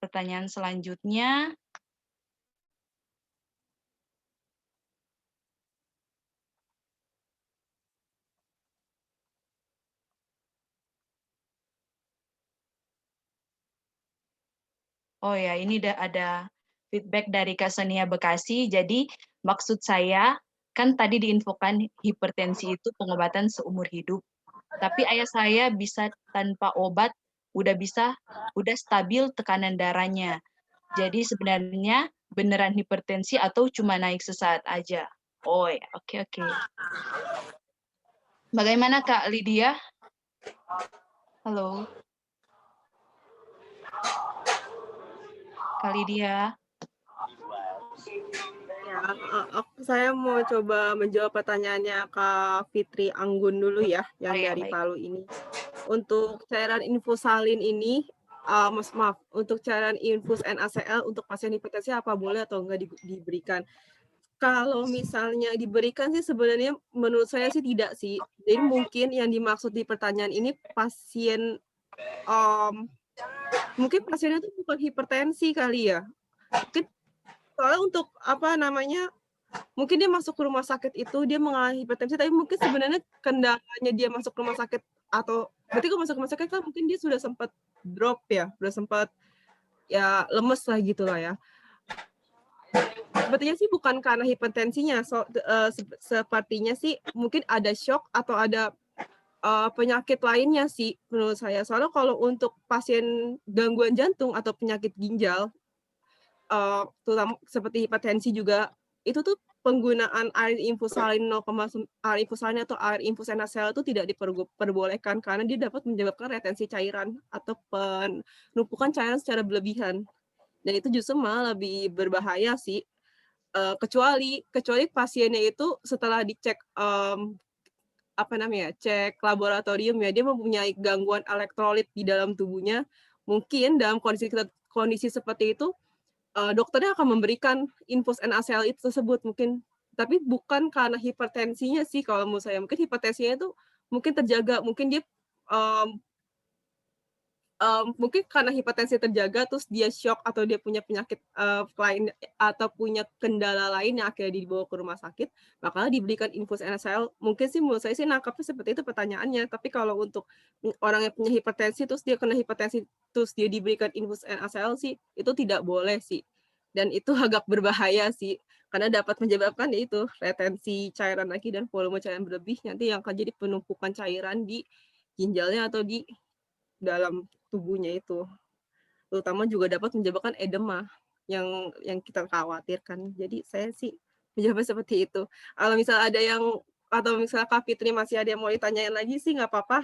pertanyaan selanjutnya, oh ya, ini ada feedback dari Kak Sonia Bekasi. Jadi maksud saya, kan tadi diinfokan hipertensi itu pengobatan seumur hidup. Tapi ayah saya bisa tanpa obat, udah stabil tekanan darahnya. Jadi sebenarnya beneran hipertensi atau cuma naik sesaat aja? Oh ya, oke. Bagaimana Kak Lydia? Halo. Kak Lydia. Ya, saya mau coba menjawab pertanyaannya Kak Fitri Anggun dulu ya, yang dari baik. Palu ini. Untuk cairan infusalin ini, maaf, untuk cairan infus NaCl untuk pasien hipertensi apa boleh atau enggak diberikan? Kalau misalnya diberikan sih sebenarnya menurut saya sih tidak sih. Jadi mungkin yang dimaksud di pertanyaan ini pasien, mungkin pasiennya itu bukan hipertensi kali ya. Mungkin soalnya untuk apa namanya, mungkin dia masuk ke rumah sakit itu dia mengalami hipertensi, tapi mungkin sebenarnya kendalanya dia masuk ke rumah sakit atau berarti kalau masuk ke rumah sakit kan mungkin dia sudah sempat drop ya, sudah sempat ya lemes lah gitulah ya. Sepertinya sih bukan karena hipertensinya, sepertinya sih mungkin ada shock atau ada penyakit lainnya sih menurut saya. Soalnya kalau untuk pasien gangguan jantung atau penyakit ginjal, terutama seperti hipertensi juga, itu tuh penggunaan air infusalin air infusalin atau air infus NaCl itu tidak diperbolehkan karena dia dapat menyebabkan retensi cairan atau penumpukan cairan secara berlebihan. Dan itu justru malah lebih berbahaya sih. Kecuali pasiennya itu setelah dicek cek laboratorium ya, dia mempunyai gangguan elektrolit di dalam tubuhnya. Mungkin dalam kondisi seperti itu dokternya akan memberikan infus NaCl itu tersebut mungkin, tapi bukan karena hipertensinya sih kalau menurut saya. Mungkin hipertensinya itu mungkin terjaga, mungkin dia mungkin karena hipertensi terjaga terus dia shock atau dia punya penyakit lain atau punya kendala lain yang akhirnya dibawa ke rumah sakit, maka diberikan infus NaCl. Mungkin sih menurut saya sih nangkapnya seperti itu pertanyaannya. Tapi kalau untuk orang yang punya hipertensi terus dia kena hipertensi terus dia diberikan infus NaCl sih itu tidak boleh sih. Dan itu agak berbahaya sih karena dapat menyebabkan itu retensi cairan lagi dan volume cairan berlebih, nanti yang akan jadi penumpukan cairan di ginjalnya atau di dalam tubuhnya itu, terutama juga dapat menyebabkan edema yang kita khawatirkan. Jadi saya sih menjawab seperti itu. Kalau misalnya ada yang atau misalnya Kak Fitri masih ada yang mau ditanyain lagi sih nggak apa-apa.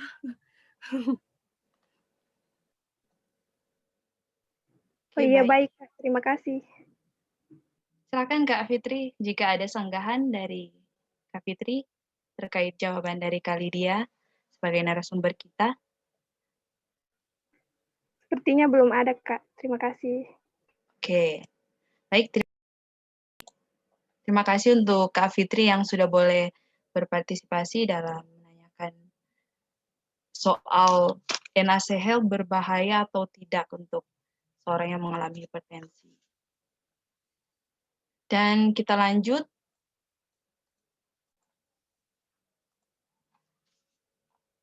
Oh Oke, iya, baik. baik, Kak. Terima kasih. Silakan Kak Fitri, jika ada sanggahan dari Kak Fitri terkait jawaban dari Kak Lydia sebagai narasumber kita. Sepertinya belum ada, Kak. Terima kasih. Oke, baik. Terima kasih untuk Kak Fitri yang sudah boleh berpartisipasi dalam menanyakan soal NaCl berbahaya atau tidak untuk seorang yang mengalami hipertensi. Dan kita lanjut.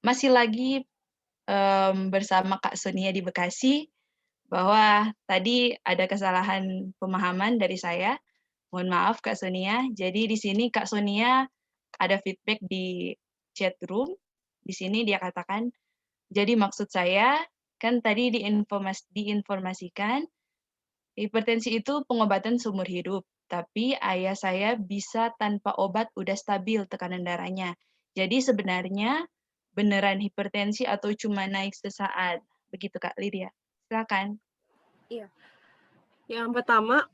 Masih lagi bersama Kak Sonia di Bekasi, bahwa tadi ada kesalahan pemahaman dari saya. Mohon maaf Kak Sonia. Jadi di sini Kak Sonia ada feedback di chat room. Di sini dia katakan, jadi maksud saya kan tadi diinformasikan hipertensi itu pengobatan seumur hidup, tapi ayah saya bisa tanpa obat udah stabil tekanan darahnya. Jadi sebenarnya beneran hipertensi atau cuma naik sesaat? Begitu Kak Lydia. Silakan. Iya. Yang pertama,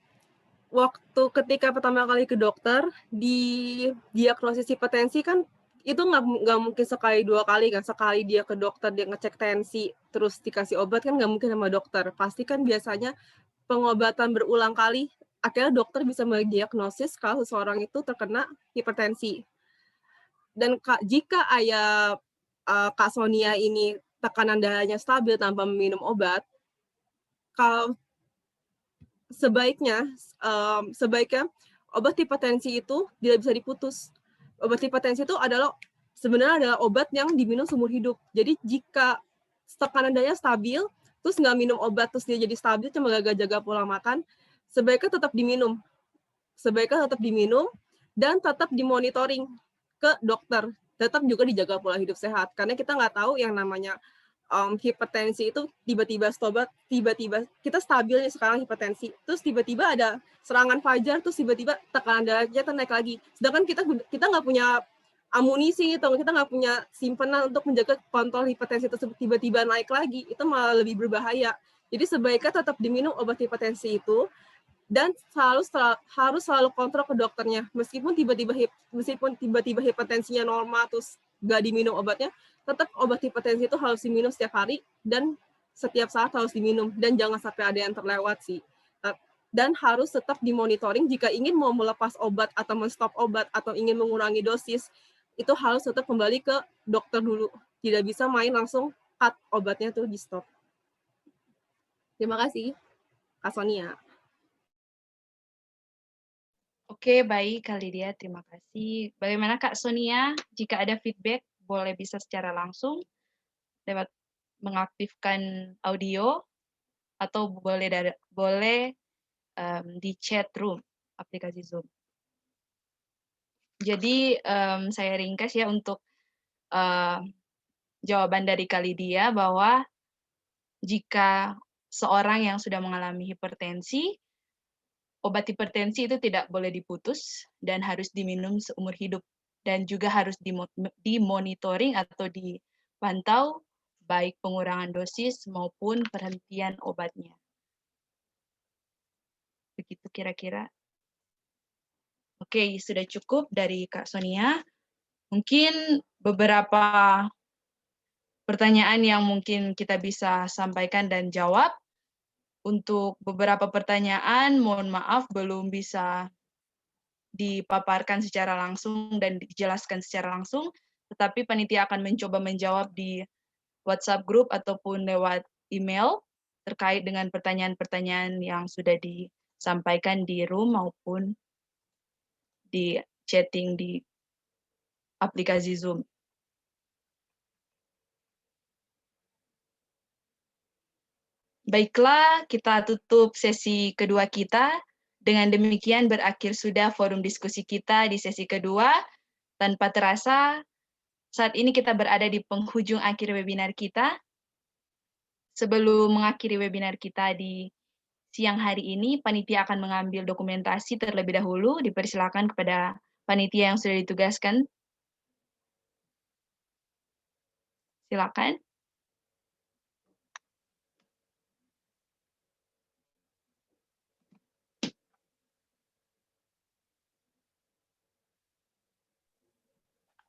waktu ketika pertama kali ke dokter, di diagnosis hipertensi kan itu nggak mungkin sekali 2 kali kan. Sekali dia ke dokter, dia ngecek tensi, terus dikasih obat kan nggak mungkin sama dokter. Pasti kan biasanya pengobatan berulang kali, akhirnya dokter bisa mendiagnosis kalau seseorang itu terkena hipertensi. Dan jika ayah Kak Sonia ini tekanan darahnya stabil tanpa minum obat, kalau sebaiknya obat hipertensi itu tidak bisa diputus. Obat hipertensi itu sebenarnya adalah obat yang diminum seumur hidup. Jadi jika tekanan darahnya stabil, terus nggak minum obat, terus dia jadi stabil, cuma jaga pola makan, sebaiknya tetap diminum. Dan tetap dimonitoring ke dokter. Tetap juga dijaga pola hidup sehat. Karena kita nggak tahu yang namanya hipertensi itu tiba-tiba kita stabil nih sekarang hipertensi, terus tiba-tiba ada serangan fajar, terus tiba-tiba tekanan darahnya naik lagi. Sedangkan kita nggak punya amunisi atau kita nggak punya simpanan untuk menjaga kontrol hipertensi tersebut, tiba-tiba naik lagi, itu malah lebih berbahaya. Jadi sebaiknya tetap diminum obat hipertensi itu, dan harus selalu kontrol ke dokternya. Meskipun tiba-tiba hipertensinya normal terus nggak diminum obatnya, tetap obat hipertensi itu harus diminum setiap hari dan setiap saat harus diminum, dan jangan sampai ada yang terlewat sih. Dan harus tetap dimonitoring jika ingin mau melepas obat atau menstop obat atau ingin mengurangi dosis, itu harus tetap kembali ke dokter dulu. Tidak bisa main langsung cut obatnya tuh di stop. Terima kasih, Kak Sonia. Oke, baik Kak Lydia, terima kasih. Bagaimana Kak Sonia? Jika ada feedback, boleh bisa secara langsung lewat mengaktifkan audio atau boleh di chat room aplikasi Zoom. Jadi saya ringkas ya untuk jawaban dari Kak Lydia bahwa jika seorang yang sudah mengalami hipertensi, obat hipertensi itu tidak boleh diputus dan harus diminum seumur hidup, dan juga harus dimonitoring atau dipantau baik pengurangan dosis maupun perhentian obatnya. Begitu kira-kira. Oke, sudah cukup dari Kak Sonia. Mungkin beberapa pertanyaan yang mungkin kita bisa sampaikan dan jawab. Untuk beberapa pertanyaan, mohon maaf belum bisa dipaparkan secara langsung dan dijelaskan secara langsung, tetapi panitia akan mencoba menjawab di WhatsApp group ataupun lewat email terkait dengan pertanyaan-pertanyaan yang sudah disampaikan di room maupun di chatting di aplikasi Zoom. Baiklah, kita tutup sesi kedua kita. Dengan demikian berakhir sudah forum diskusi kita di sesi kedua. Tanpa terasa, saat ini kita berada di penghujung akhir webinar kita. Sebelum mengakhiri webinar kita di siang hari ini, panitia akan mengambil dokumentasi terlebih dahulu. Dipersilakan kepada panitia yang sudah ditugaskan. Silakan.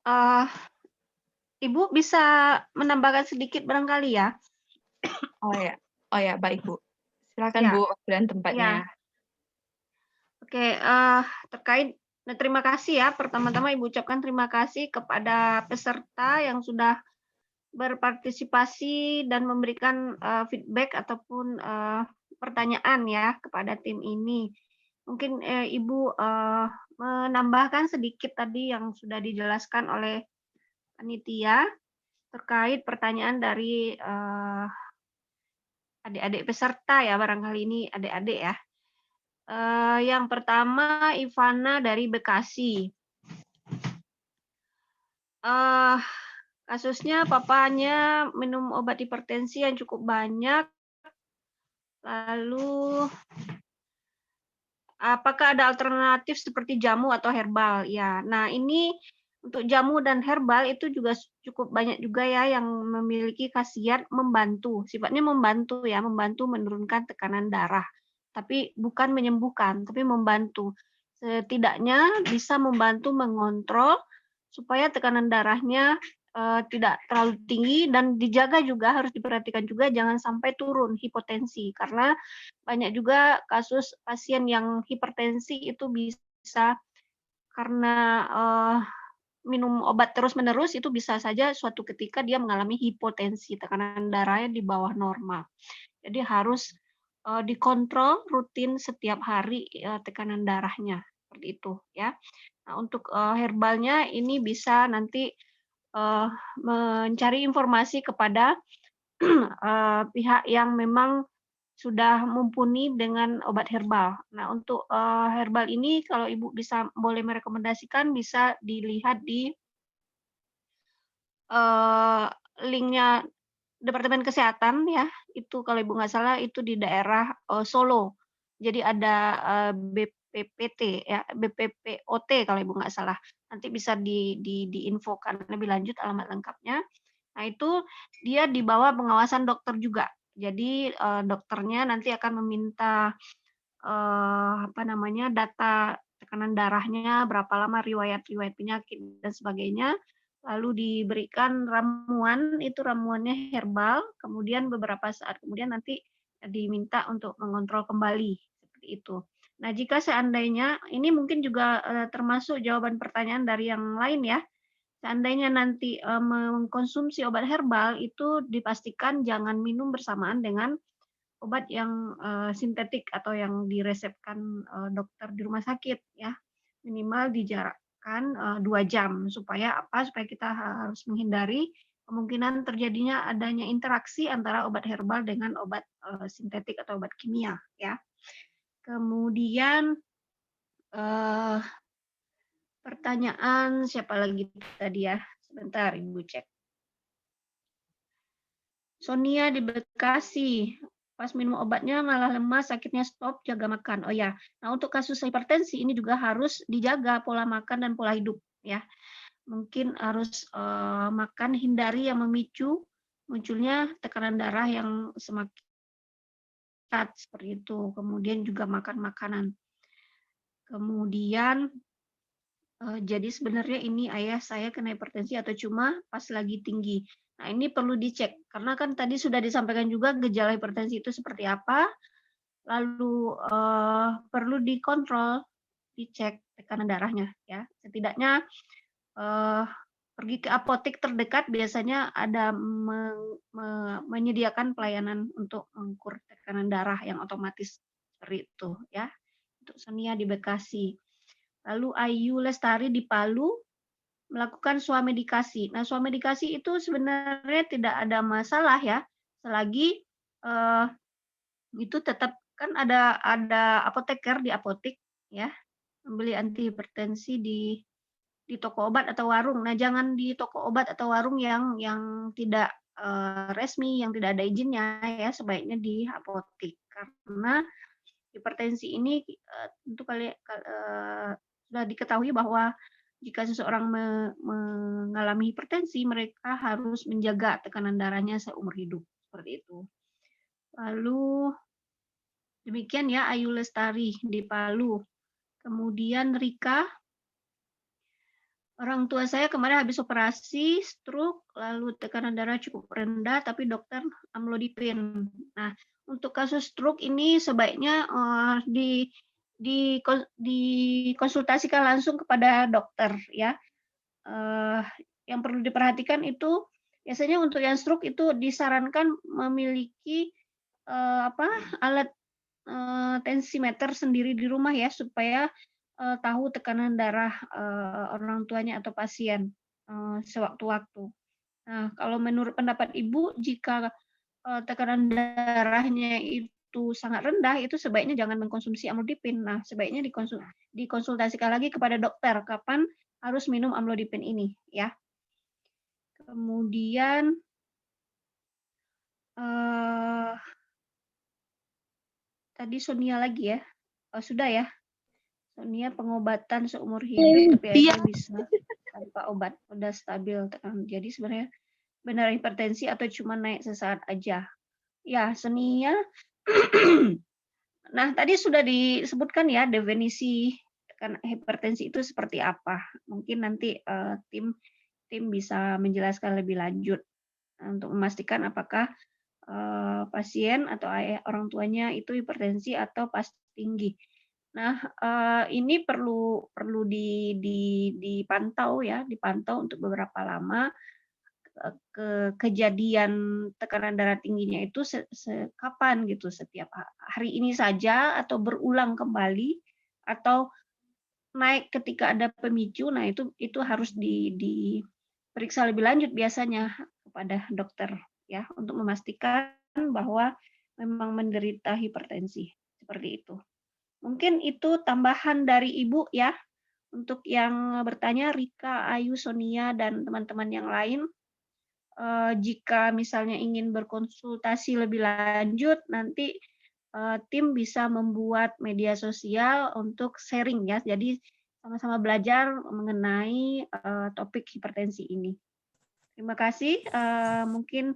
Eh, Ibu bisa menambahkan sedikit barangkali ya? Oh ya, baik Bu. Silakan Ya, Bu, waktu dan ya. tempatnya. Oke, terkait terima kasih ya. Pertama-tama Ibu ucapkan terima kasih kepada peserta yang sudah berpartisipasi dan memberikan feedback ataupun pertanyaan ya kepada tim ini. Mungkin Ibu menambahkan sedikit tadi yang sudah dijelaskan oleh panitia terkait pertanyaan dari adik-adik peserta ya, barangkali ini adik-adik ya. Yang pertama Ivana dari Bekasi. Kasusnya papanya minum obat hipertensi yang cukup banyak, lalu apakah ada alternatif seperti jamu atau herbal? Ya, nah ini untuk jamu dan herbal itu juga cukup banyak juga ya yang memiliki khasiat membantu, sifatnya membantu ya, membantu menurunkan tekanan darah. Tapi bukan menyembuhkan, tapi membantu. Setidaknya bisa membantu mengontrol supaya tekanan darahnya tidak terlalu tinggi dan dijaga juga, harus diperhatikan juga jangan sampai turun hipotensi karena banyak juga kasus pasien yang hipertensi itu bisa karena minum obat terus-menerus itu bisa saja suatu ketika dia mengalami hipotensi, tekanan darahnya di bawah normal. Jadi harus dikontrol rutin setiap hari tekanan darahnya, seperti itu ya. Nah, untuk herbalnya ini bisa nanti mencari informasi kepada pihak yang memang sudah mumpuni dengan obat herbal. Nah, untuk herbal ini kalau Ibu bisa boleh merekomendasikan bisa dilihat di linknya Departemen Kesehatan ya. Itu kalau Ibu nggak salah itu di daerah Solo. Jadi ada BPPT ya, BPPOT kalau Ibu nggak salah. Nanti bisa diinfokan lebih lanjut alamat lengkapnya. Nah, itu dia di bawah pengawasan dokter juga. Jadi dokternya nanti akan meminta data tekanan darahnya, berapa lama riwayat-riwayat penyakit dan sebagainya. Lalu diberikan ramuan, itu ramuannya herbal, kemudian beberapa saat kemudian nanti diminta untuk mengontrol kembali seperti itu. Nah, jika seandainya ini mungkin juga termasuk jawaban pertanyaan dari yang lain ya. Seandainya nanti mengkonsumsi obat herbal itu dipastikan jangan minum bersamaan dengan obat yang sintetik atau yang diresepkan dokter di rumah sakit ya. Minimal dijarakkan 2 jam supaya apa? Supaya kita harus menghindari kemungkinan terjadinya adanya interaksi antara obat herbal dengan obat sintetik atau obat kimia ya. Kemudian pertanyaan siapa lagi tadi ya? Sebentar Ibu cek. Sonia di Bekasi, pas minum obatnya malah lemas, sakitnya stop, jaga makan. Oh ya, nah untuk kasus hipertensi ini juga harus dijaga pola makan dan pola hidup ya. Mungkin harus makan hindari yang memicu munculnya tekanan darah yang semakin ketat seperti itu. Kemudian juga makan makanan. Kemudian jadi sebenarnya ini ayah saya kena hipertensi atau cuma pas lagi tinggi. Nah, ini perlu dicek karena kan tadi sudah disampaikan juga gejala hipertensi itu seperti apa, lalu perlu dikontrol, dicek tekanan darahnya ya. Setidaknya pergi ke apotek terdekat biasanya ada menyediakan pelayanan untuk mengukur tekanan darah yang otomatis seperti itu ya. Untuk Sonia di Bekasi. Lalu Ayu Lestari di Palu melakukan swamedikasi. Nah, swamedikasi itu sebenarnya tidak ada masalah ya, selagi itu tetap kan ada apoteker di apotek ya, membeli antihipertensi di toko obat atau warung. Nah, jangan di toko obat atau warung yang tidak resmi, yang tidak ada izinnya ya, sebaiknya di apotek karena hipertensi ini tentu sudah diketahui bahwa jika seseorang mengalami hipertensi, mereka harus menjaga tekanan darahnya seumur hidup. Seperti itu. Lalu, demikian ya Ayu Lestari di Palu. Kemudian Rika, Orang tua saya kemarin habis operasi, stroke, lalu tekanan darah cukup rendah, tapi dokter amlodipin. Nah, untuk kasus stroke ini sebaiknya dikonsultasikan langsung kepada dokter ya. Yang perlu diperhatikan itu biasanya untuk yang stroke itu disarankan memiliki alat tensimeter sendiri di rumah ya, supaya tahu tekanan darah orang tuanya atau pasien sewaktu-waktu. Nah, kalau menurut pendapat Ibu, jika tekanan darahnya itu sangat rendah, itu sebaiknya jangan mengkonsumsi amlodipin. Nah, sebaiknya dikonsultasikan lagi kepada dokter kapan harus minum amlodipin ini, ya. Kemudian tadi Sonia lagi ya, sudah ya. Sonia pengobatan seumur hidup, tapi akhirnya bisa tanpa obat, udah stabil. Jadi sebenarnya benar hipertensi atau cuma naik sesaat aja? Ya, Sonia. Nah, tadi sudah disebutkan ya definisi hipertensi itu seperti apa. Mungkin nanti tim bisa menjelaskan lebih lanjut untuk memastikan apakah pasien atau orang tuanya itu hipertensi atau pasti tinggi. Nah, ini perlu dipantau ya, dipantau untuk beberapa lama. Kejadian tekanan darah tingginya itu kapan gitu, setiap hari ini saja atau berulang kembali atau naik ketika ada pemicu. Nah, itu harus diperiksa lebih lanjut biasanya kepada dokter ya, untuk memastikan bahwa memang menderita hipertensi seperti itu. Mungkin itu tambahan dari Ibu ya. Untuk yang bertanya, Rika, Ayu, Sonia, dan teman-teman yang lain, jika misalnya ingin berkonsultasi lebih lanjut, nanti tim bisa membuat media sosial untuk sharing ya. Jadi sama-sama belajar mengenai topik hipertensi ini. Terima kasih. Mungkin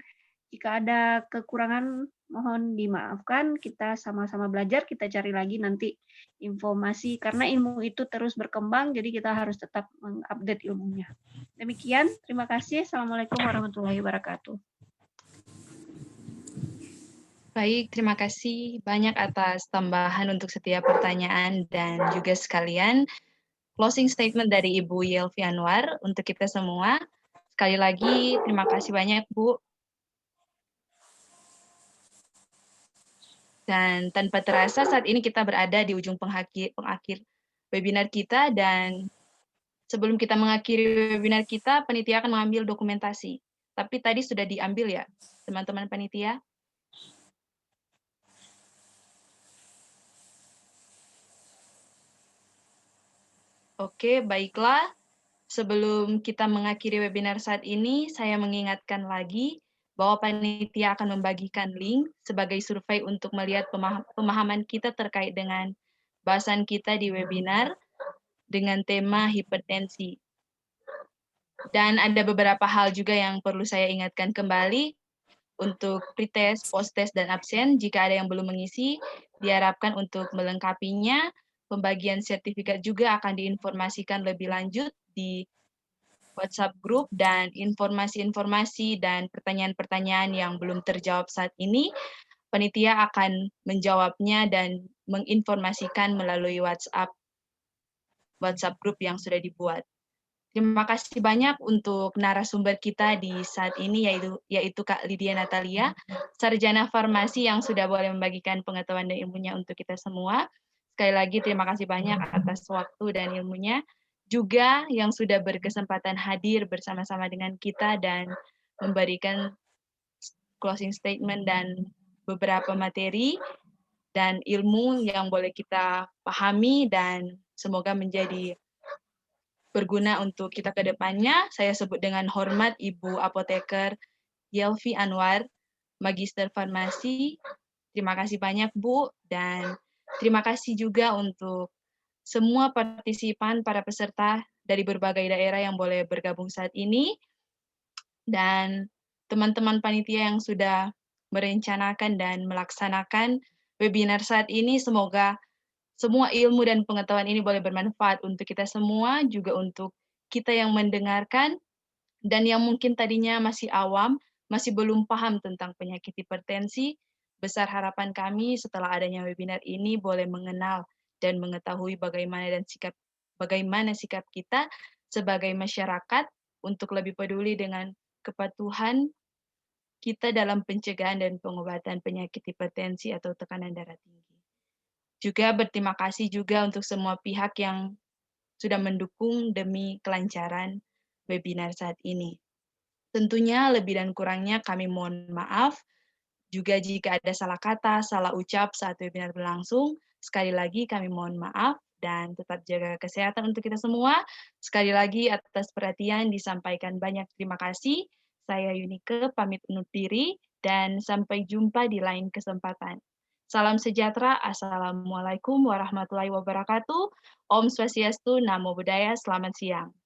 jika ada kekurangan mohon dimaafkan. Kita sama-sama belajar, kita cari lagi nanti informasi karena ilmu itu terus berkembang, jadi kita harus tetap mengupdate ilmunya. Demikian, terima kasih. Assalamualaikum warahmatullahi wabarakatuh. Baik, terima kasih banyak atas tambahan untuk setiap pertanyaan dan juga sekalian closing statement dari Ibu Yelvi Anwar untuk kita semua. Sekali lagi, terima kasih banyak, Bu. Dan tanpa terasa saat ini kita berada di ujung pengakhir webinar kita, dan sebelum kita mengakhiri webinar kita, panitia akan mengambil dokumentasi. Tapi tadi sudah diambil ya, teman-teman panitia? Oke, baiklah. Sebelum kita mengakhiri webinar saat ini, saya mengingatkan lagi bahwa panitia akan membagikan link sebagai survei untuk melihat pemahaman kita terkait dengan bahasan kita di webinar dengan tema hipertensi. Dan ada beberapa hal juga yang perlu saya ingatkan kembali untuk pretest, post-test, dan absen. Jika ada yang belum mengisi, diharapkan untuk melengkapinya. Pembagian sertifikat juga akan diinformasikan lebih lanjut di WhatsApp group, dan informasi-informasi dan pertanyaan-pertanyaan yang belum terjawab saat ini, panitia akan menjawabnya dan menginformasikan melalui WhatsApp group yang sudah dibuat. Terima kasih banyak untuk narasumber kita di saat ini, yaitu Kak Lydia Natalia, sarjana farmasi yang sudah boleh membagikan pengetahuan dan ilmunya untuk kita semua. Sekali lagi terima kasih banyak atas waktu dan ilmunya, juga yang sudah berkesempatan hadir bersama-sama dengan kita dan memberikan closing statement dan beberapa materi dan ilmu yang boleh kita pahami dan semoga menjadi berguna untuk kita ke depannya. Saya sebut dengan hormat Ibu Apoteker Yelvi Anwar, Magister Farmasi. Terima kasih banyak, Bu, dan terima kasih juga untuk semua partisipan, para peserta dari berbagai daerah yang boleh bergabung saat ini, dan teman-teman panitia yang sudah merencanakan dan melaksanakan webinar saat ini. Semoga semua ilmu dan pengetahuan ini boleh bermanfaat untuk kita semua, juga untuk kita yang mendengarkan dan yang mungkin tadinya masih awam, masih belum paham tentang penyakit hipertensi, besar harapan kami setelah adanya webinar ini boleh mengenal dan mengetahui bagaimana sikap kita sebagai masyarakat untuk lebih peduli dengan kepatuhan kita dalam pencegahan dan pengobatan penyakit hipertensi atau tekanan darah tinggi. Juga berterima kasih juga untuk semua pihak yang sudah mendukung demi kelancaran webinar saat ini. Tentunya lebih dan kurangnya kami mohon maaf. Juga jika ada salah kata, salah ucap saat webinar berlangsung, sekali lagi kami mohon maaf dan tetap jaga kesehatan untuk kita semua. Sekali lagi atas perhatian disampaikan banyak terima kasih. Saya Yunike pamit undur diri dan sampai jumpa di lain kesempatan. Salam sejahtera, Assalamualaikum warahmatullahi wabarakatuh. Om Swastiastu, Namo Buddhaya, selamat siang.